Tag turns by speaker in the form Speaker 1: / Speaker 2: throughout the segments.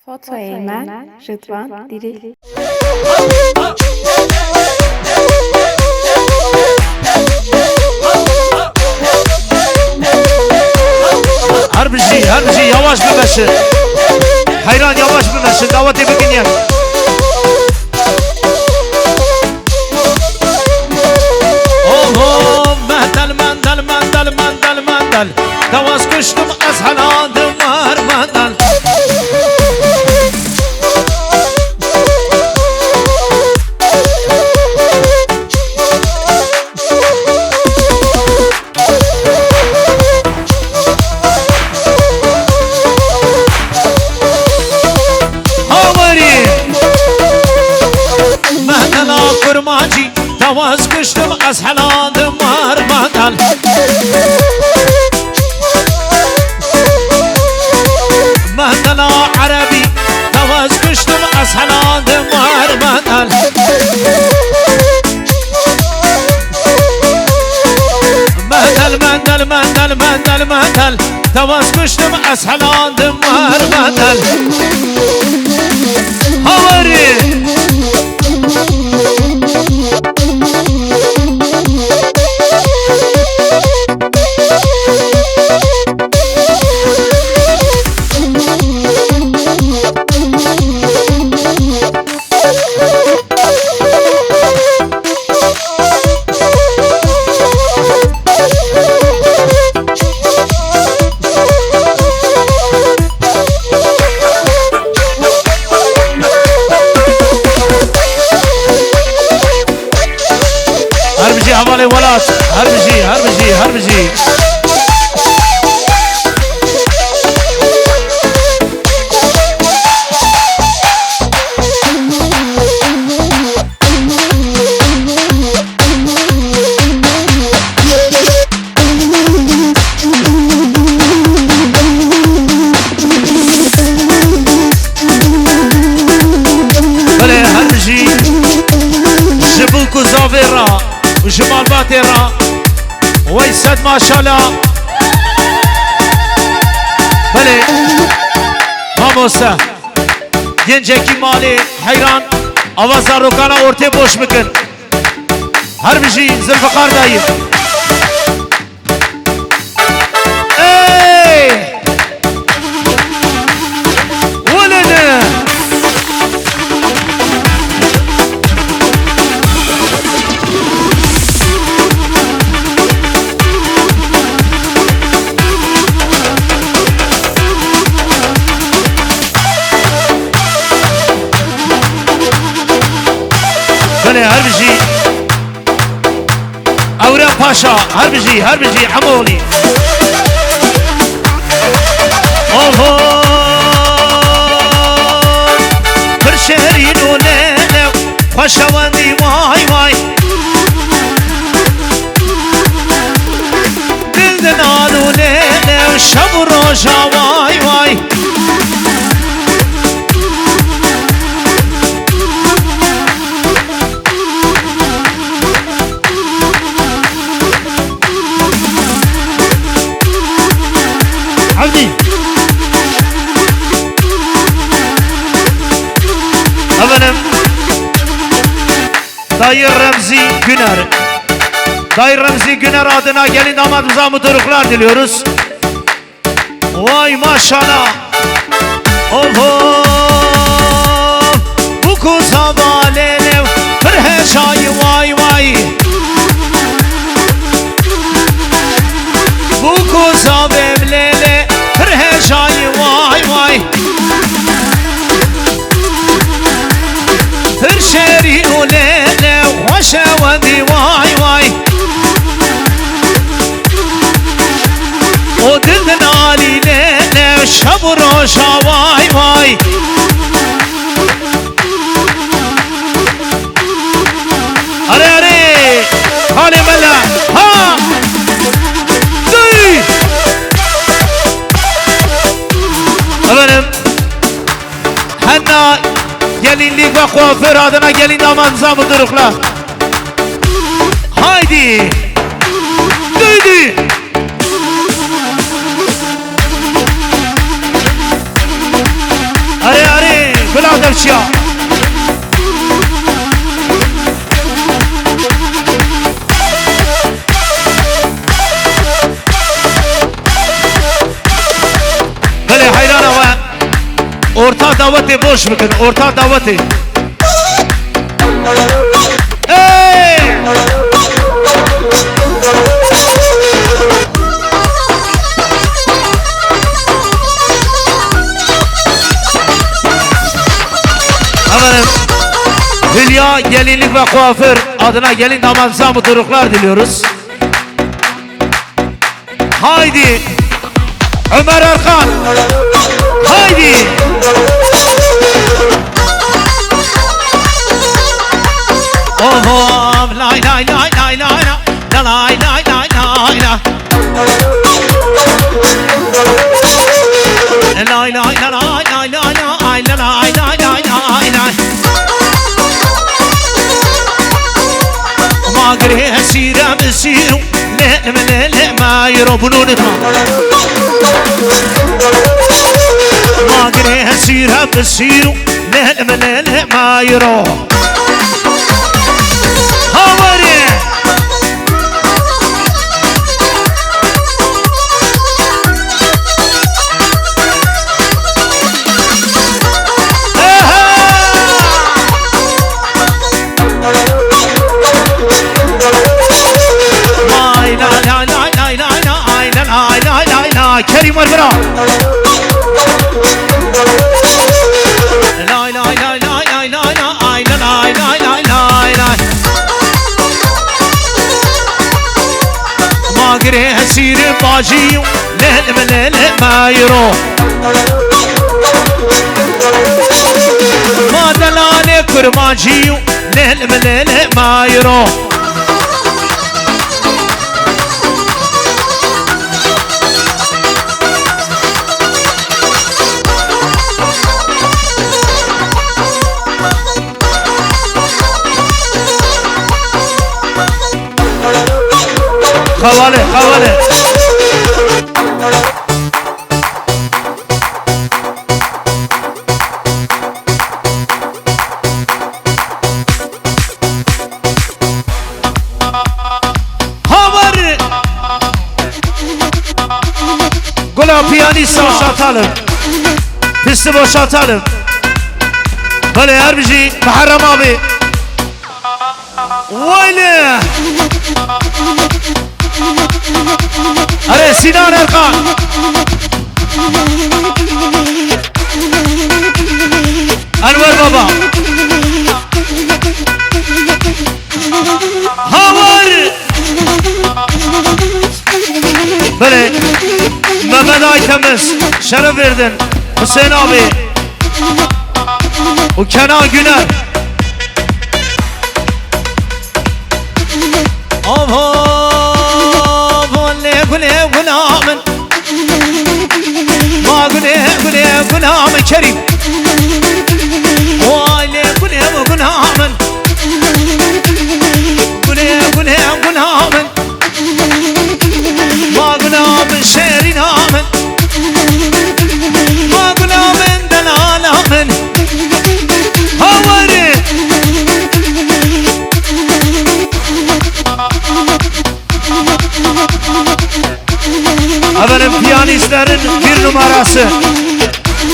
Speaker 1: فاطمه من رضوان دیری.
Speaker 2: هر بشی یواش ببشه حیران یواش ببشه دعوتی بگینیم اوه مندل دواز کشتم از حلال مندل کرماجی دواز کشتم از حلال مندل مندل عربی دواز کشتم از حلال مندل مندل دواز کشتم از حلال مندل هواری حوالی ولات هر بجی بله هر بجی جبوکو زاویرا وشمال باتيرا ويسد ما شاء الله بله ماموسا گنجکی مالی حیران آواز روکانا ارته بوش بکن هر بشی زلفقار داییم ای ولده هر بجي أورام باشا هر بجي عمولي اوه برشهرين وليلة خوشواندي واي دلدنان وليلة وشب روجا واي عبدي أولا داير Ramzi Güner adına gelin damadımıza mutluluklar diliyoruz. Vay maşallah. Oho bu kız havalelev hırheşayı vay bu kız havemlele hırheşayı vay hırşeri ulele hoşevandi vay o dilden alilele şaburoşa vay Are hale mela ha duy efendim henna gelinlik ve kuaför adına gelin damadınıza mutluluklar haydi duydu are نفسيا بله حیران و orta daveti boş bakın orta daveti hey efendim Hülya gelinlik ve kuaför adına gelin damadınıza mutluluklar diliyoruz. Haydi Ömer Erkan haydi oh lay lay lay lay lay lay lay lay lay lay lay lay lay lay lay lay ما قري سيرة بسيرو لا ما يربونون ما قري سيرة بسيرو لا ما يرو هاوري كريم والبراء لا لا لا لا لا لا لا لا لا لا ما قري هسير باجي لا ما يروح ما دلالي كرماجي لا ما يروح خوالي خوالي هاور قولها بيانيستا وشاطالم بيستي وشاطالم بلي هربجي محرم ابي ويلي أري سينان أرقان أنور بابا هاور بلي ممد آيتمز شرف verdin Hüseyin abi و Kenan Güner غلام ما غلام كريم والي غلام غلام ما غلام شيري نامن ما غلام دلالا من هوري Efendim piyanistlerin bir numarası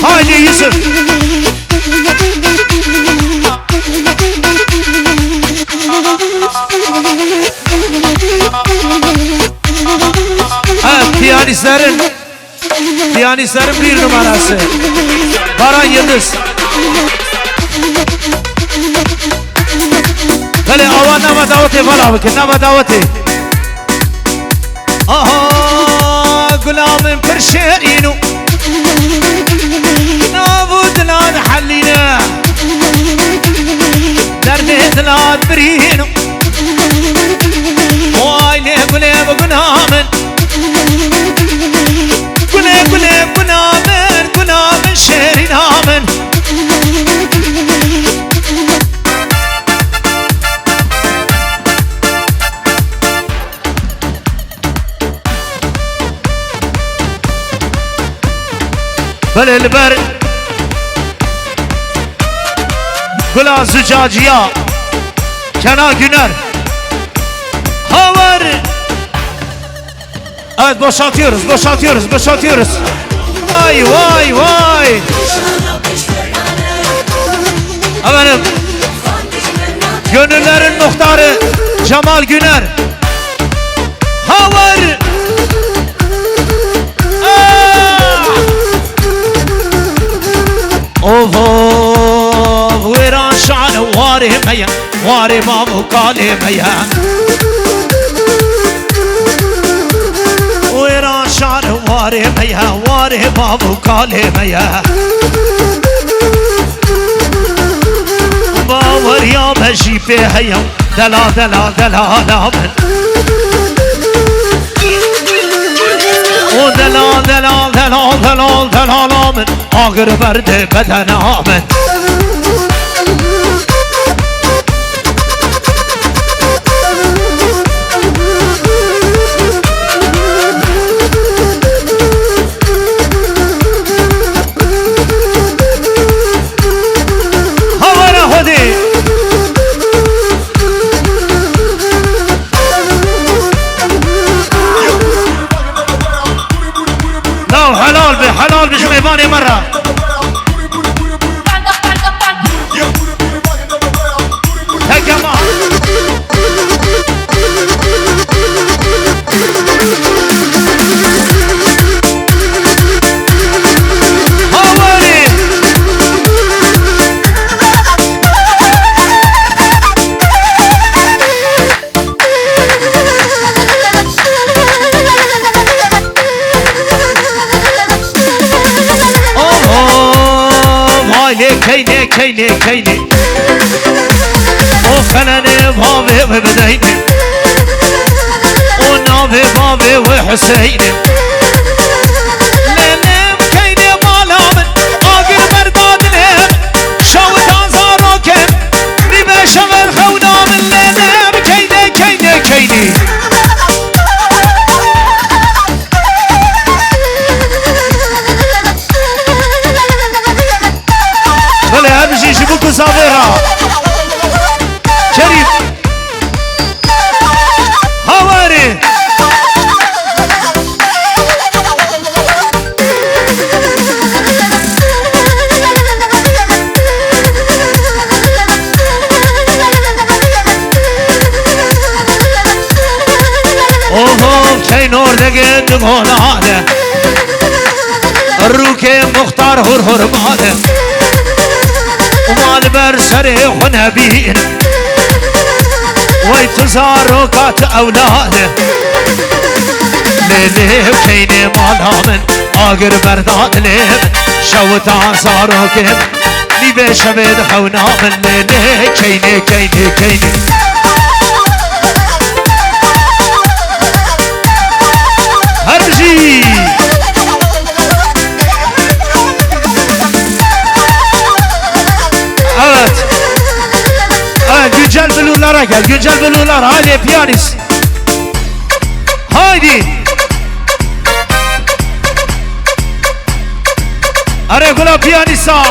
Speaker 2: Haydi Yusuf Evet piyanistlerin bir numarası Baran Yıldız Böyle ava nama davati falan bakın nama davati Aha غلام برشيرينو نابود لاد حلينا دردت لاد برينو وايلي قليب قنامن قليب قنامن شيري نامن بل البر Kula Züccaciya Kenan Güner Havar. Evet boşaltıyoruz, boşaltıyoruz, boşaltıyoruz. Vay vay vay. Efendim gönüllerin muhtarı Cemal Güner Havar. Of of Viran şanı vari meya vari mamu kali meya Viran şanı vari meya vari mamu kali meya باور یا بشی په هیم دلا دلا دلا لامن او دلا دلا دلا دلا دلا لامن آگر برده بدن آمن حلال بشو ايواني مرة هكا ما كيني كيني كيني وخلني بابي وبديني ونابي بابي وحسيني لنم كيني مالامن آقر بردادني شاوت انزاروكم نبي شغل خونامن لنم كيني كيني كيني شبوك صابرها شريف هواري اوه شي نور دقيت غولاده الروكي مختار هر هر ماده ومال برسري ونبين ويتزارو كات اولاده ليلي كيني مالامن آقر برداد ليم شوت عصارو كم نيبي شبيد حونامن ليلي كيني كيني كيني هرجي Güncel blulara gel, güncel blular, haydi piyanist. Haydi. Aregula piyanista.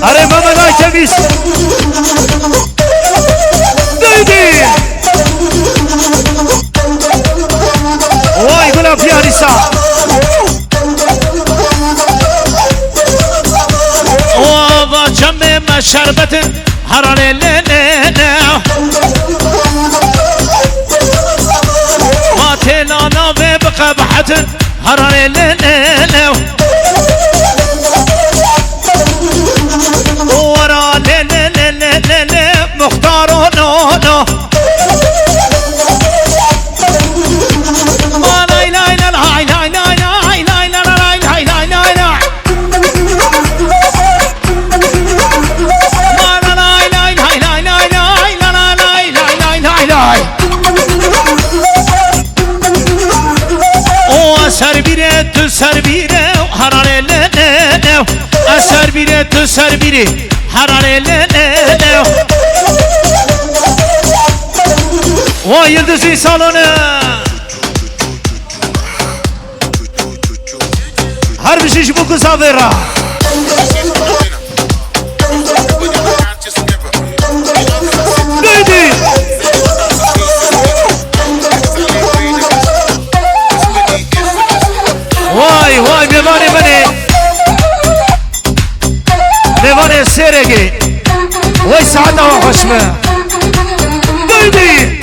Speaker 2: अरे मामा भाई चौबीस ओए गुलाब प्यारी सा ओ बचमे में शरबत हराने ले माथे लाना वे बقبحة हराने ले ورا ليل سربیره تو سربیره حراره لنه وای یلدزی سالونه هر بشیش بو کسافره دیدی وای وای میوانه منه میوانه سرگی وای ساعت و خوشمه دیدی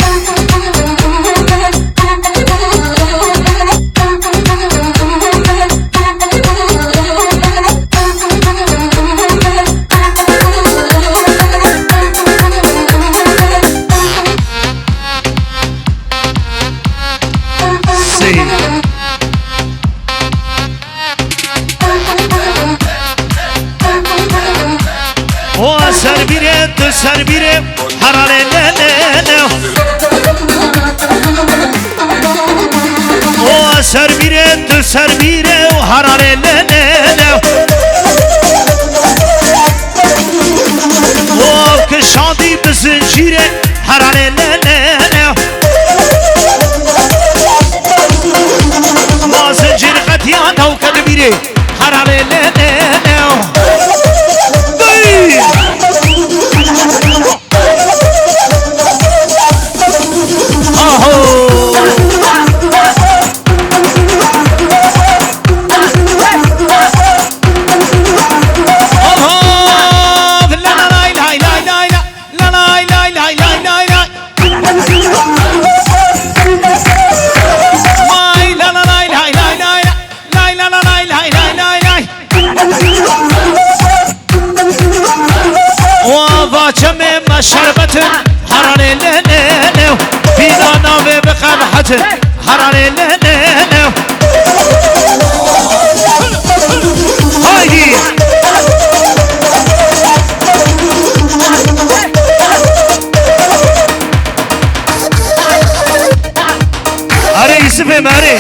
Speaker 2: سربیره تو سربیره حراره لنه او سربیره تو سربیره و حراره لنه او کشادی بزنجیره حراره لنه ما زنجیر قطیان او کدبیره حراره لنه شربت حراره لنه فينا ناوي بقبحة حراره لنه هايدي أري يوسف ماري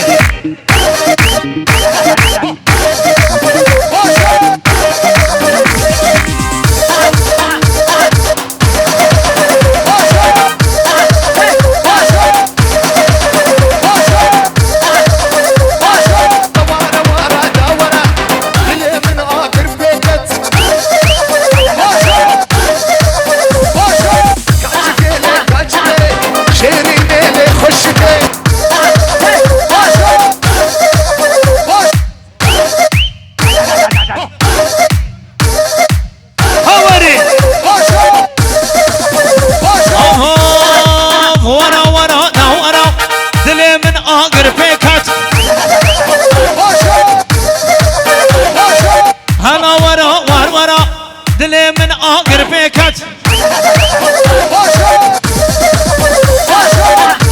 Speaker 2: دلي من آقر بيكت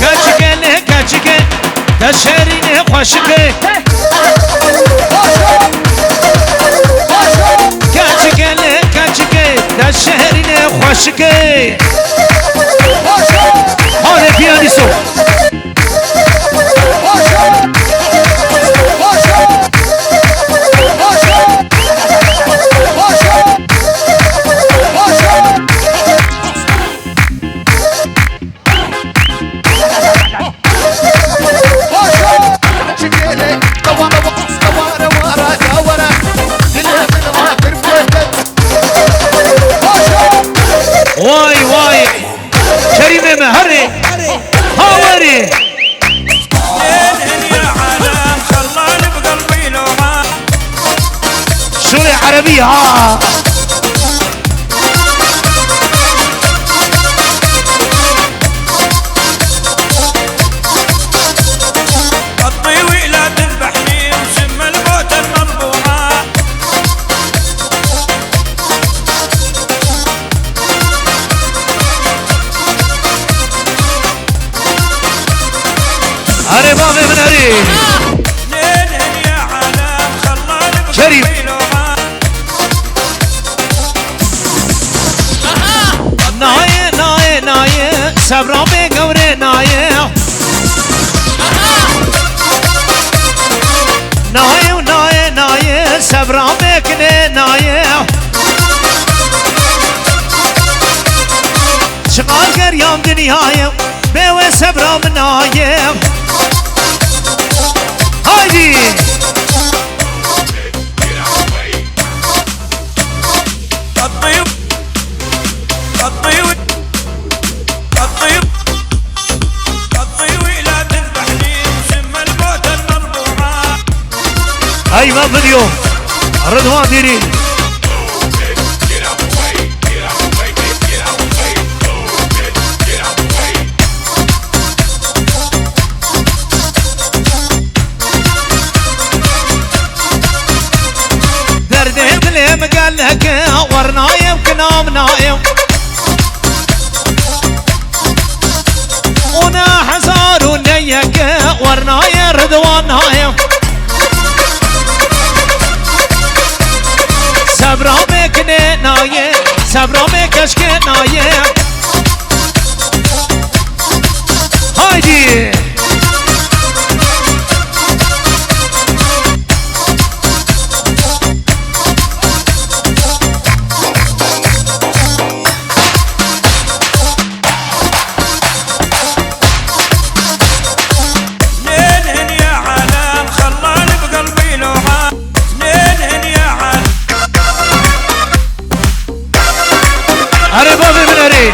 Speaker 2: كاتشكي لي كاتشكي تشاريني خوشكي كاتشكي لي كاتشكي تشاريني خوشكي هذا بيانيسو واي واي كريمة مهري هاوري
Speaker 3: يا عالم خلاني بقلبي لوها
Speaker 2: سوري عربية ها
Speaker 3: الطيوي لا تذبحني وسم الموت المنبوعة
Speaker 2: هاري بابي من هاري
Speaker 3: لين يا عالم خلاني
Speaker 2: كريم.
Speaker 3: بقلبي لوها
Speaker 2: نايه نايه نايه صبرا بقوري نايه نايه ونايه نايه صبرا بكني نايه بيام دنيايم بيوي سبرا منايم هايدي
Speaker 3: الطيب الطيب الطيب الطيب لا تذبحني سم الموت المربوعة.
Speaker 2: ايوه فيديو رضوان ديري دردي بليم قال لك ورنايم كنام نايم ونا حزار ونيك ورنايم رضوان نايم سبرا مكني نايم سبرا مكشك نايم هايدي
Speaker 3: ليلهن يا عالم خلاني بقلبي لوعة. ليلهن يا عالم
Speaker 2: هري بابي من هري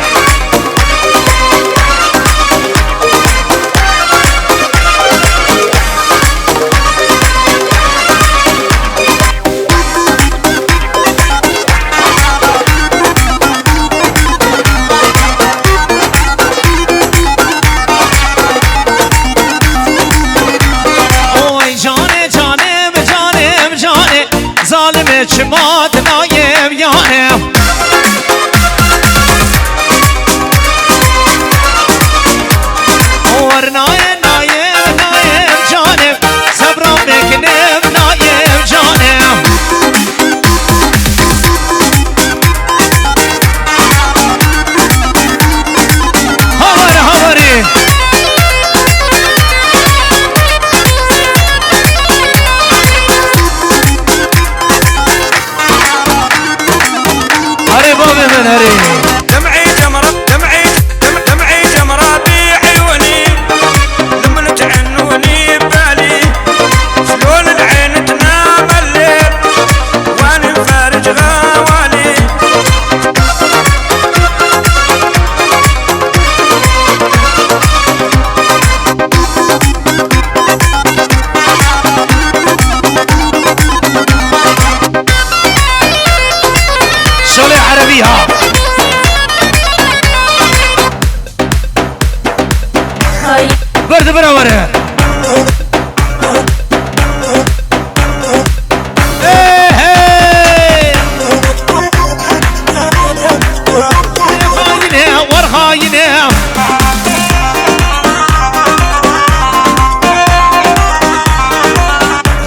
Speaker 2: اوي جاني جاني بجاني بجاني ظالمي شمات نايم ياني ورنايم نايم نايم جانب سبرا مكنم نايم جانب هوري هوري هري بابي من هري
Speaker 3: دمعي جمرة دمعي دمعي جمرة بعيوني لما تعنوني ببالي شلون العين تنام الليل وانا مفارج غوالي.
Speaker 2: شولي عربيها برد براوره ايه هيه خاينه ورخاينه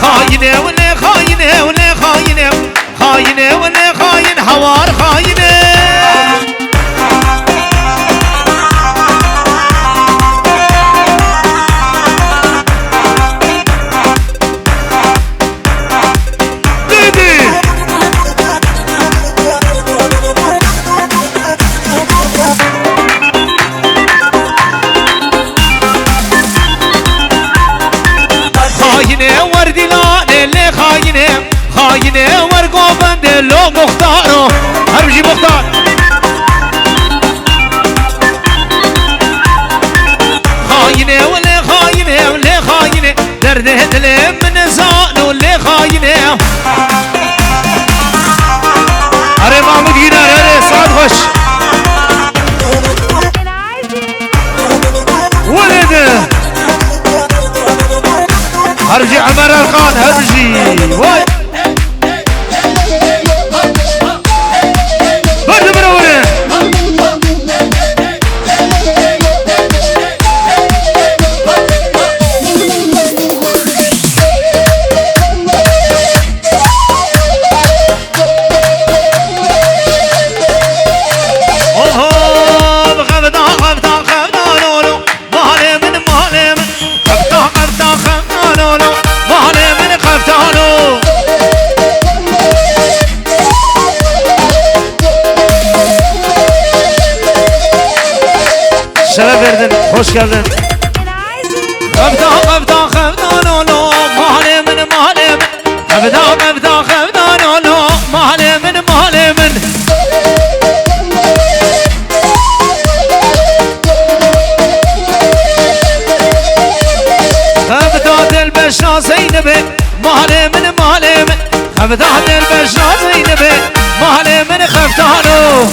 Speaker 2: خاينه ولا خاينه ولا خاينه خاينه ولا خاين حوار خاينه ديدي خاينه وردي لا اللي خاينه خاينه ورقوبند لو مختارو هربجي مختار خاينه ولا خاينه ولا خاينه درده دلي من زان ولا خاينه اري محمود جينار اري سعد خش ولد هرجي عمر الخان هرجي واي برد منوره خفتانو خوش geldin. خفتا خفتا خفتا لو لو مالي من مالي من خفتا خفتا خفتا لو لو مالي من مالي من خفتا دل بشنا زينبي مالي من مالي من خفتا دل بشنا زينبي مالي من خفتا لو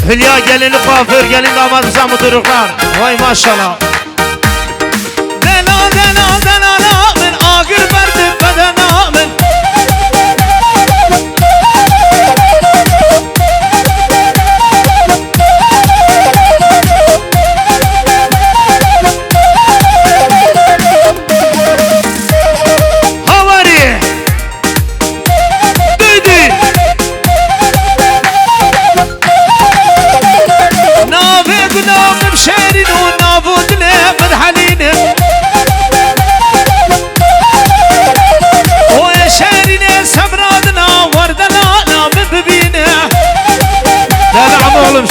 Speaker 2: Hülya gelini kuaför gelin damat bize mutluluklar. Vay maşallah. Dela dela dela la min ağır verdi bedena min.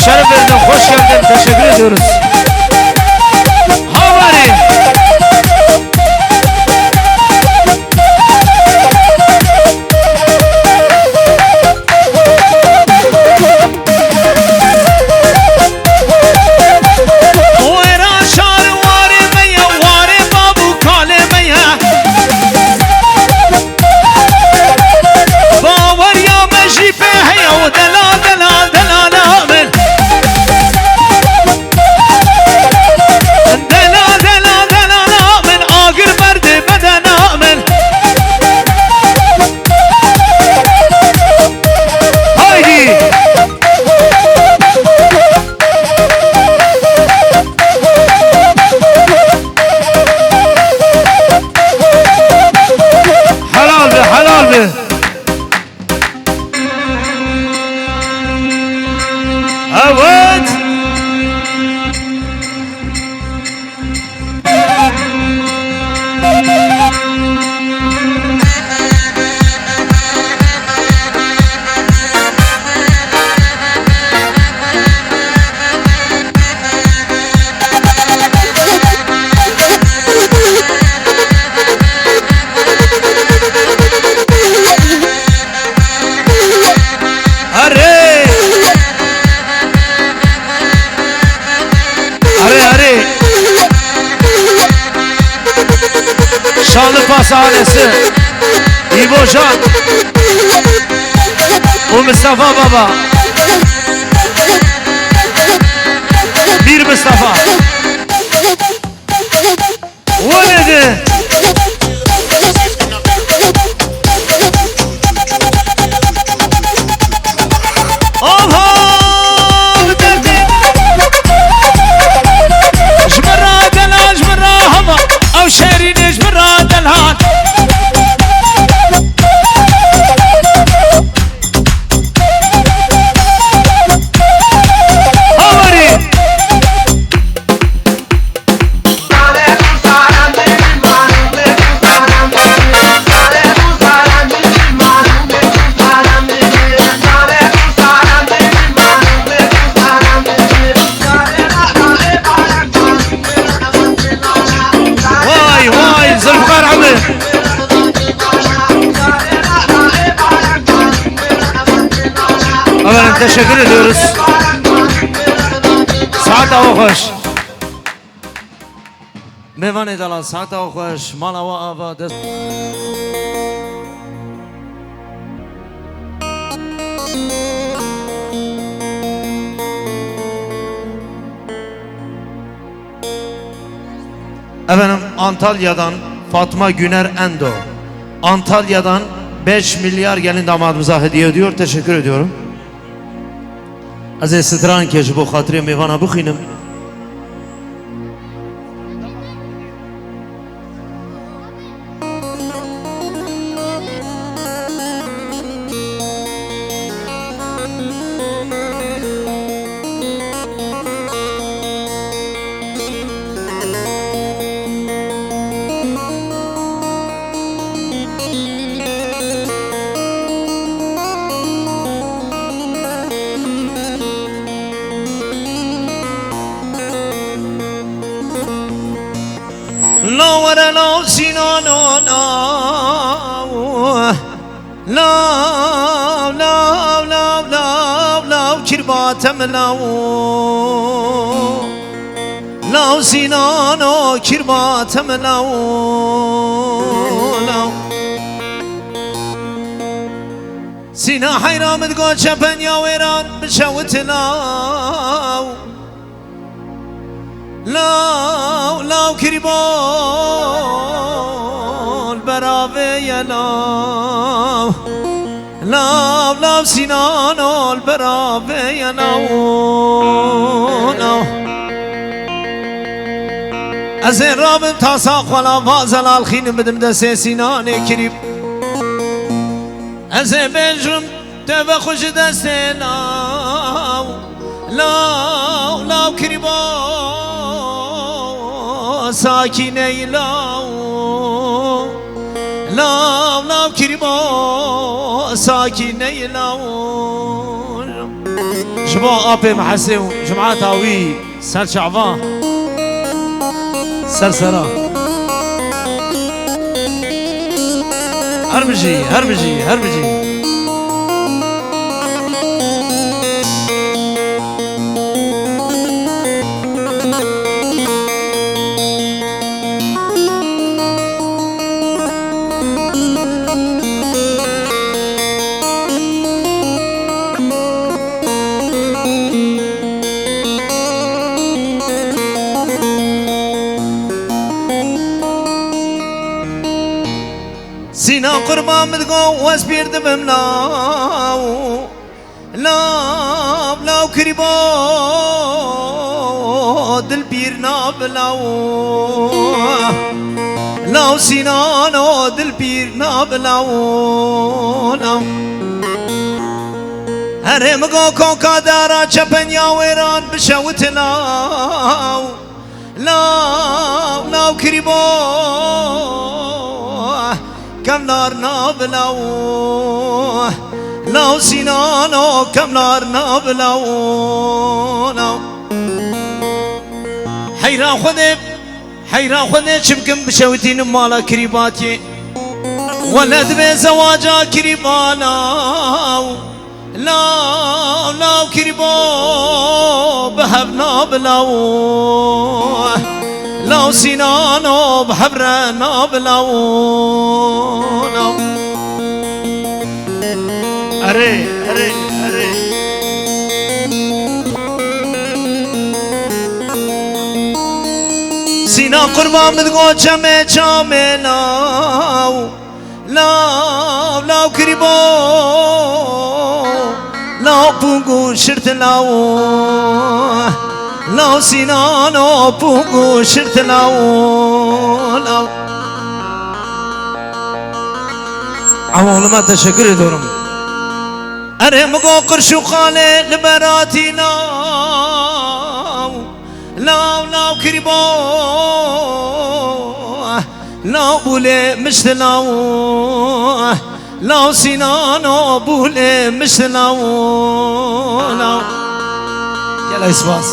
Speaker 2: Şeref verdin, hoş geldin, teşekkür ediyoruz. Havari. شال پاسانesi İbo Can و Mustafa Baba bir Mustafa o neydi? او شهري نجبر دلهان هوري Efendim teşekkür ediyoruz. Saat hava hoş. Mevan edalan saat hava hoş. Malava hava. Efendim Antalya'dan Fatma Güner Endo. Antalya'dan 5 milyar gelin damadımıza hediye ediyor. Teşekkür ediyorum. از استران که جبو خاطری میوانا بخینم لا ولا لا سنانا لا لا لا لا لا لا كرباتم لا لا سنانا كرباتم لا لا سنا حيرام تقول شبن يا ويران بشوت لا لاو لاو كريبال براوي يا لاو لاو لاو سينانو البراوي يا لاو لاو ازين رابم تاساق ولا فازل الخين بدم دسي سيناني كريب ازين بنجم تبا خوش دسي لاو لاو لاو كريبال ساكنه لاو لاو لاو كريمو ساكنه لاو جماعة أبي محسن جماعة تاوي سر شعبان سرسرة هرمجي هرمجي هرمجي سينا قربان متقوس بيردمم لاو لاو لاو كريبو دل بيرنا بلاو لاو سينانو دل بيرنا بلاو لاو هرم قو كوكا دارا چپن يا ويران بشوت لاو لاو لاو كريبو كم نار نابلاو لاو سينانو كم نار نابلاو حيران خده چمكم بشوتين مالا كريباتي ولد بزواجا كريبالاو لاو لاو كريبو بهب نابلاو لو سینانو بحبرنا بلاو لو اره اره اره سینا قربان بدگو چمه چامه لاو لاو لاو کریبو لاو پونگو شرط لاو لاو سینانو پونگو شرط لاو لاو عوالما teşekkür ediyorum. اره مگو قرشو خاله لبراتی لاو لاو لاو کریبو لاو بوله مشت لاو لاو سینانو بوله مشت لاو لاو گل اسپاس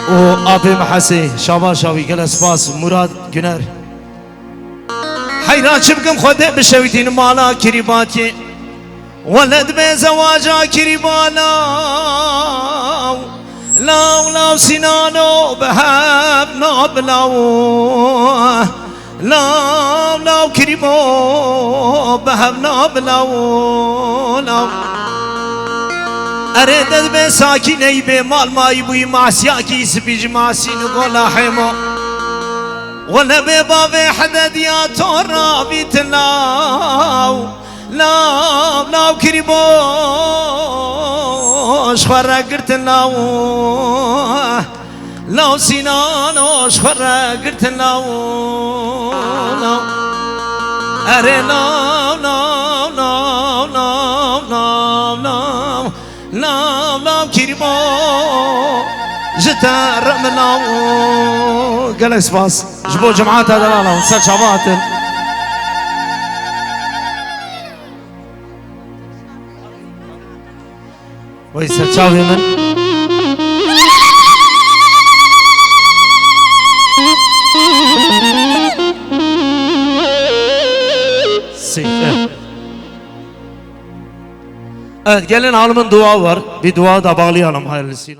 Speaker 2: و آبی محسی شابا شاوی گل اسپاس مراد گنر حیران چه بگم خوده بشویدین مالا کریباتی ولد به زواجا کریبانا لاو لاو سینانو بهب نابلاو لاو لاو کریمو بهب نابلاو لاو اره دد به ساکینی به مال مایی بوی معسیا کی سپیج معسی نگولا حیمو ولا به باب حددیا تو رابط لاو لاو لاو کریمو شخورا قرت لاو لاو سینانو شخورا قرت لاو لاو اره لاو لاو لاو لاو لاو لاو لاو لاو کریمو جتا رم لاو قال سپاس جبو جماعات هذا لاو سال شابات ويسر شاوي من Evet gelin hanımın dua var. Bir dua da bağlayalım hayırlısıyla.